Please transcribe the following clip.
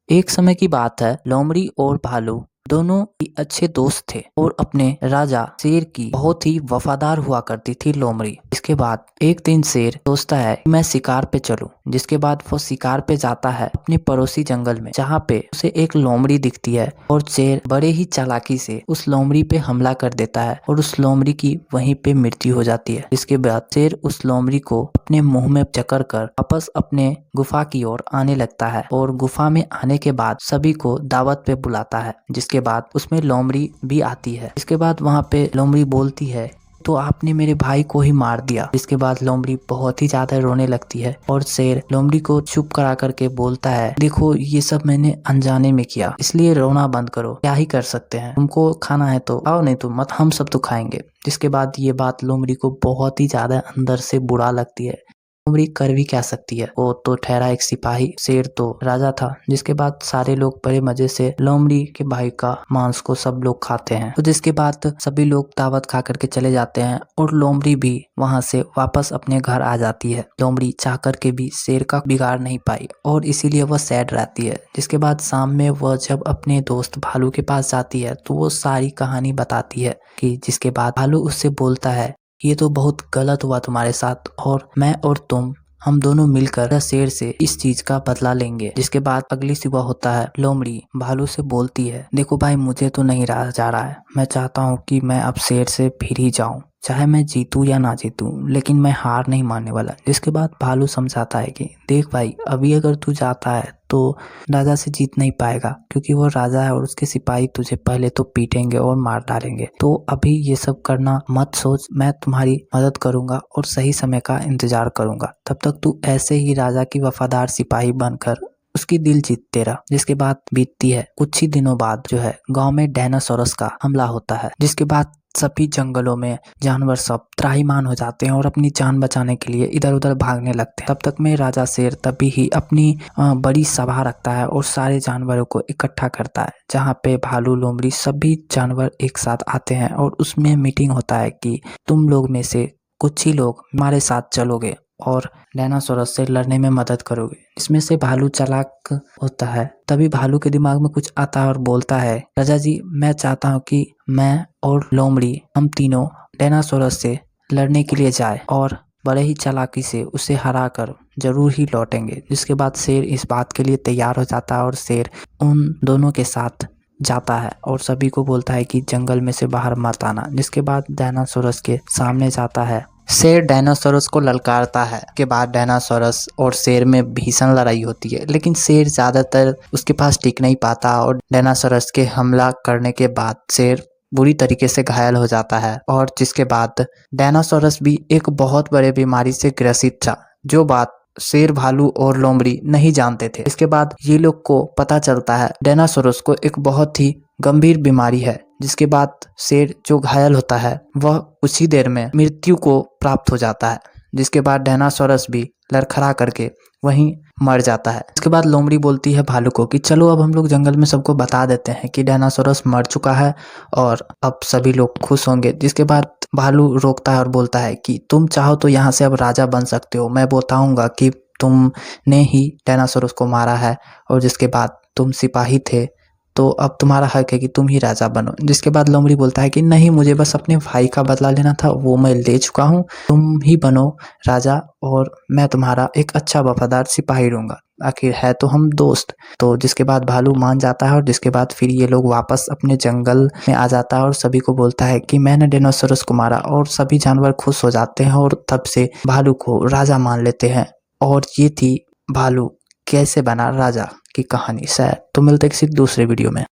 एक समय की बात है, लोमड़ी और भालू दोनों ही अच्छे दोस्त थे और अपने राजा शेर की बहुत ही वफादार हुआ करती थी लोमड़ी। इसके बाद एक दिन शेर सोचता है कि मैं शिकार पे चलूं। जिसके बाद वो शिकार पे जाता है अपने पड़ोसी जंगल में, जहाँ पे उसे एक लोमड़ी दिखती है और शेर बड़े ही चालाकी से उस लोमड़ी पे हमला कर देता है और उस लोमड़ी की वहीं पे मृत्यु हो जाती है। इसके बाद शेर उस लोमड़ी को अपने मुंह में जकड़ कर वापस अपने गुफा की ओर आने लगता है और गुफा में आने के बाद सभी को दावत पे बुलाता है। जिसके बाद उसमें लोमड़ी भी आती है। इसके बाद वहाँ पे लोमड़ी बोलती है, तो आपने मेरे भाई को ही मार दिया। इसके बाद लोमड़ी बहुत ही ज्यादा रोने लगती है और शेर लोमड़ी को चुप करा करके बोलता है, देखो ये सब मैंने अनजाने में किया, इसलिए रोना बंद करो, क्या ही कर सकते हैं, तुमको खाना है तो आओ, नहीं तो मत, हम सब तो खाएंगे। जिसके बाद ये बात लोमड़ी को बहुत ही ज्यादा अंदर से बुरा लगती है। लोमड़ी कर भी क्या सकती है, वो तो ठहरा एक सिपाही, शेर तो राजा था। जिसके बाद सारे लोग बड़े मजे से लोमड़ी के भाई का मांस को सब लोग खाते हैं। तो जिसके बाद सभी लोग दावत खा करके चले जाते हैं और लोमड़ी भी वहां से वापस अपने घर आ जाती है। लोमड़ी चाह करके भी शेर का बिगाड़ नहीं पाई और इसीलिए वह सैड रहती है। जिसके बाद शाम में वह जब अपने दोस्त भालू के पास जाती है तो वो सारी कहानी बताती है कि जिसके बाद भालू उससे बोलता है, ये तो बहुत गलत हुआ तुम्हारे साथ और मैं और तुम, हम दोनों मिलकर शेर से इस चीज का बदला लेंगे। जिसके बाद अगली सुबह होता है, लोमड़ी भालू से बोलती है, देखो भाई मुझे तो नहीं रहा जा रहा है, मैं चाहता हूँ कि मैं अब शेर से फिर ही जाऊं, चाहे मैं जीतूं या ना जीतूं, लेकिन मैं हार नहीं मानने वाला। जिसके बाद भालू समझाता है कि देख भाई, अभी अगर तू जाता है तो राजा से जीत नहीं पाएगा, क्योंकि वो राजा है और उसके सिपाही तुझे पहले तो पीटेंगे और मार डालेंगे। तो अभी ये सब करना मत सोच, मैं तुम्हारी मदद करूंगा और सही समय का इंतजार करूंगा, तब तक तू ऐसे ही राजा की वफादार सिपाही बनकर उसकी दिल जीतते रहा। जिसके बाद बीतती है कुछ ही दिनों बाद जो है गांव में डायनासोरस का हमला होता है। जिसके बाद सभी जंगलों में जानवर सब त्राहिमाम हो जाते हैं और अपनी जान बचाने के लिए इधर उधर भागने लगते हैं। तब तक में राजा शेर तभी ही अपनी बड़ी सभा रखता है और सारे जानवरों को इकट्ठा करता है, जहाँ पे भालू लोमड़ी सभी जानवर एक साथ आते हैं और उसमें मीटिंग होता है कि तुम लोग में से कुछ ही लोग हमारे साथ चलोगे और डायनासोरस से लड़ने में मदद करोगे। इसमें से भालू चालाक होता है। तभी भालू के दिमाग में कुछ आता है और बोलता है, राजा जी मैं चाहता हूँ कि मैं और लोमड़ी हम तीनों डायनासोरस से लड़ने के लिए जाए और बड़े ही चालाकी से उसे हरा कर जरूर ही लौटेंगे। जिसके बाद शेर इस बात के लिए तैयार हो जाता है और शेर उन दोनों के साथ जाता है और सभी को बोलता है कि जंगल में से बाहर मत आना। जिसके बाद डायनासोरस के सामने जाता है, शेर डायनासोरस को ललकारता है। के बाद डायनासोरस और शेर में भीषण लड़ाई होती है, लेकिन शेर ज्यादातर उसके पास टिक नहीं पाता और डायनासोरस के हमला करने के बाद शेर बुरी तरीके से घायल हो जाता है। और जिसके बाद डायनासोरस भी एक बहुत बड़े बीमारी से ग्रसित था, जो बात शेर भालू और लोमड़ी नहीं जानते थे। इसके बाद ये लोग को पता चलता है डायनासोरस को एक बहुत ही गंभीर बीमारी है। जिसके बाद शेर जो घायल होता है वह कुछ ही देर में मृत्यु को प्राप्त हो जाता है। जिसके बाद डायनासोरस भी लड़खड़ा करके वहीं मर जाता है। इसके बाद लोमड़ी बोलती है भालू को कि चलो अब हम लोग जंगल में सबको बता देते हैं कि डायनासोरस मर चुका है और अब सभी लोग खुश होंगे। जिसके बाद भालू रोकता है और बोलता है कि तुम चाहो तो यहाँ से अब राजा बन सकते हो, मैं बताऊंगा कि तुमने ही डायनासोरस को मारा है और जिसके बाद तुम सिपाही थे, तो अब तुम्हारा हक है कि तुम ही राजा बनो। जिसके बाद लोमड़ी बोलता है कि नहीं, मुझे बस अपने भाई का बदला लेना था, वो मैं ले चुका हूँ, तुम ही बनो राजा और मैं तुम्हारा एक अच्छा वफादार सिपाही रहूंगा, आखिर है तो हम दोस्त। तो जिसके बाद भालू मान जाता है और जिसके बाद फिर ये लोग वापस अपने जंगल में आ जाता है और सभी को बोलता है कि मैंने डायनासोरस को मारा और सभी जानवर खुश हो जाते हैं और तब से भालू को राजा मान लेते हैं। और ये थी भालू कैसे बना राजा की कहानी। शायद तो मिलते किसी दूसरे वीडियो में।